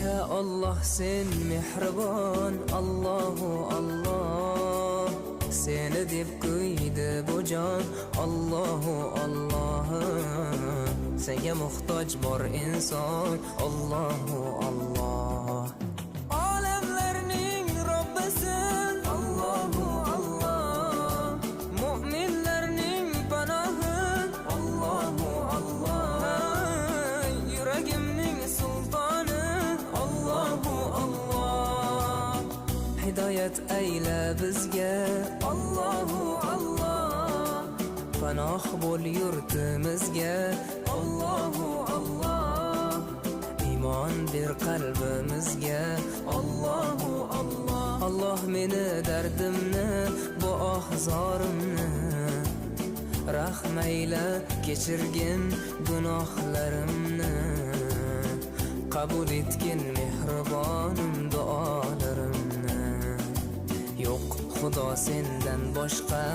Ya Allah sen mehribon, Allahu Allah. Seni deb kuydi bu jon, Allahu Allah. Senga muhtoj bor inson, Allahu Allah. Olamlarning Robbisin, Allahu Allah. Mu'minlarning panohi, Allahu Allah. Yuragimning sultoni, Allahu Allah. Hidoyat ayla bizga, Allahu Allah. Panoh bo'l yurtimizga, Allahu Allah. Iymon ber qalbimizga, Allahu Allah. Allah meni dardimni, bu ohzorimni rahmayla kechirgin gunohlarimni. Qabul etgin mehribonim duolarimni. Yo'q Xudo sendan boshqa,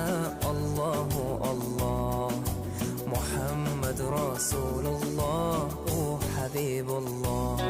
Allahu Allah. Muhammad Rasululloh, o Habibulloh.